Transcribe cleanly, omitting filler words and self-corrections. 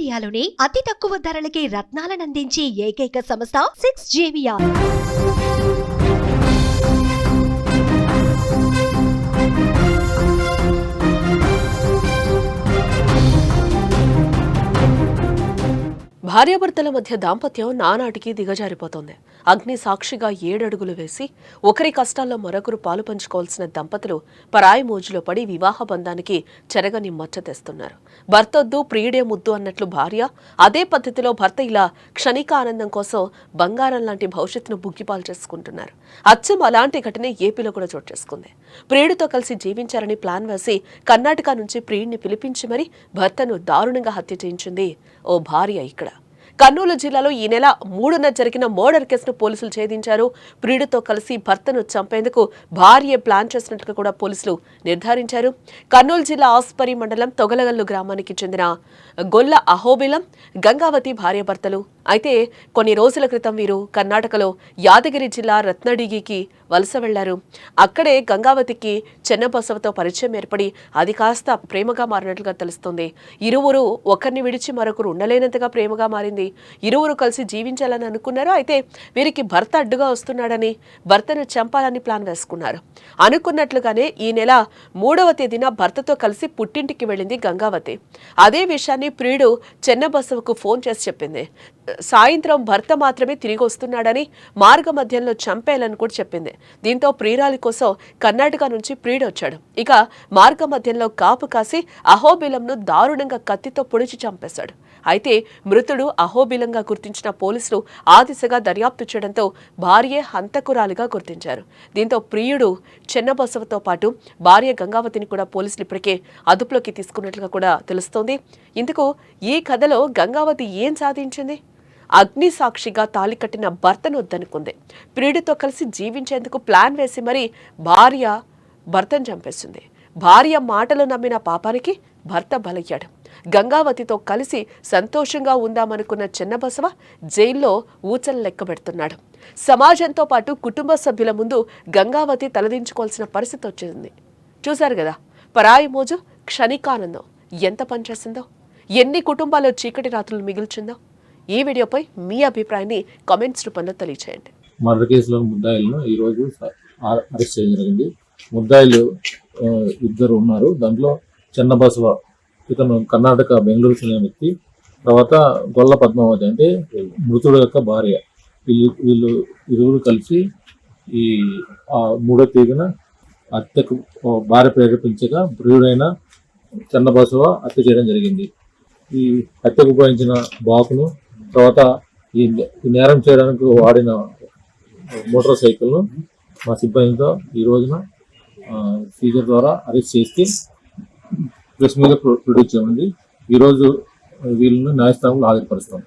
ఇండియాలోనే అతి తక్కువ ధరలకి రత్నాలనందించే ఏకైక సంస్థ 6JVR. భార్యాభర్తల మధ్య దాంపత్యం నానాటికి దిగజారిపోతోంది. అగ్ని సాక్షిగా 7 అడుగులు వేసి ఒకరి కష్టాల్లో మరొకరు పాలు పంచుకోవాల్సిన దంపతులు పరాయి మోజులో పడి వివాహ బంధానికి చెరగని మచ్చ తెస్తున్నారు. భర్తొద్దు ప్రియుడే ముద్దు అన్నట్లు భార్య అదే పద్ధతిలో భర్త ఇలా క్షణిక ఆనందం కోసం బంగారం లాంటి భవిష్యత్తును బుగ్గిపాలు చేసుకుంటున్నారు. అచ్చం అలాంటి ఘటన ఏపీలో కూడా చోటు చేసుకుంది. ప్రియుడితో కలిసి జీవించారని ప్లాన్ వేసి కర్ణాటక నుంచి ప్రియుడిని పిలిపించి మరీ భర్తను దారుణంగా హత్య చేయించింది ఓ భార్య. ఇక్కడ కర్నూలు జిల్లాలో ఈ నెల 3న జరిగిన మర్డర్ కేసును పోలీసులు ఛేదించారు. ప్రియుడితో కలిసి భర్తను చంపేందుకు భార్య ప్లాన్ చేసినట్లుగా కూడా పోలీసులు నిర్ధారించారు. కర్నూలు జిల్లా ఆస్పరి మండలం తొగలగల్లు గ్రామానికి చెందిన గొల్ల అహోబిలం, గంగావతి భార్యాభర్తలు. అయితే కొన్ని రోజుల క్రితం వీరు కర్ణాటకలో యాదగిరి జిల్లా రత్నడిగికి వలస వెళ్లారు. అక్కడే గంగావతికి చెన్నబసవతో పరిచయం ఏర్పడి అది కాస్త ప్రేమగా మారినట్లుగా తెలుస్తోంది. ఇరువురు ఒకరిని విడిచి మరొకరు ఉండలేనంతగా ప్రేమగా మారింది. ఇరువురు కలిసి జీవించాలని అనుకున్నారు. అయితే వీరికి భర్త అడ్డుగా వస్తున్నాడని భర్తను చంపాలని ప్లాన్ వేసుకున్నారు. అనుకున్నట్లుగానే ఈ నెల 3వ తేదీన భర్తతో కలిసి పుట్టింటికి వెళ్ళింది గంగావతి. అదే విషయాన్ని ప్రియుడు చెన్నబసవకు ఫోన్ చేసి చెప్పింది. సాయంత్రం భర్త మాత్రమే తిరిగి వస్తున్నాడని, మార్గ మధ్యంలో చంపేయాలని కూడా చెప్పింది. దీంతో ప్రియురాలి కోసం కర్ణాటక నుంచి ప్రియుడు వచ్చాడు. ఇక మార్గ మధ్యంలో కాపు కాసి అహోబిలంను దారుణంగా కత్తితో పొడిచి చంపేశాడు. అయితే మృతుడు అహోబిలంగా గుర్తించిన పోలీసులు ఆ దిశగా దర్యాప్తు చేయడంతో భార్య హంతకురాలిగా గుర్తించారు. దీంతో ప్రియుడు చెన్నబసవతో పాటు భార్య గంగావతిని కూడా పోలీసులు ఇప్పటికే అదుపులోకి తీసుకున్నట్లుగా కూడా తెలుస్తోంది. ఇందుకు ఈ కథలో గంగావతి ఏం సాధించింది? అగ్ని సాక్షిగా తాళి కట్టిన భర్తను వద్దనుకుంది. ప్రియుడితో కలిసి జీవించేందుకు ప్లాన్ వేసి మరీ భార్య భర్తను చంపేసింది. భార్య మాటలు నమ్మిన పాపానికి భర్త బలయ్యాడు. గంగావతితో కలిసి సంతోషంగా ఉందామనుకున్న చెన్నబసవ జైల్లో ఊచలు లెక్క పెడుతున్నాడు. సమాజంతో పాటు కుటుంబ సభ్యుల ముందు గంగావతి తలదించుకోవాల్సిన పరిస్థితి వచ్చింది. చూశారు కదా, పరాయి మోజు క్షణికానందం ఎంత పనిచేసిందో, ఎన్ని కుటుంబాల్లో చీకటి రాత్రులు మిగిల్చిందో. ఈ వీడియోపై మీ అభిప్రాయాన్ని కామెంట్స్ రూపంలో తెలియచేయండి. మర్డర్ కేసులో ముద్దాయిలను ఈరోజు అరెస్ట్ చేయడం జరిగింది. ముద్దాయిలు ఇద్దరు ఉన్నారు. దాంట్లో చెన్నబసవ, ఇతను కర్ణాటక బెంగళూరు చెందిన వ్యక్తి. తర్వాత గొల్ల పద్మావతి అంటే మృతుడు యొక్క భార్య. వీళ్ళు ఇరువురు కలిసి ఈ 3వ తేదీన హత్యకు భార్య ప్రేరేపించగా ప్రియుడైన చెన్నబసవ హత్య చేయడం జరిగింది. ఈ హత్యకు ఉపయోగించిన బాకును, తర్వాత ఈ నేరం చేయడానికి వాడిన మోటార్ సైకిల్ను మా సిబ్బందితో ఈ రోజున సీజర్ ద్వారా అరెస్ట్ చేసి ప్రెస్ మీద ప్రొడ్యూస్ చేయమంది. ఈరోజు వీళ్ళని న్యాయస్థానంలో హాజరుపరుస్తాం.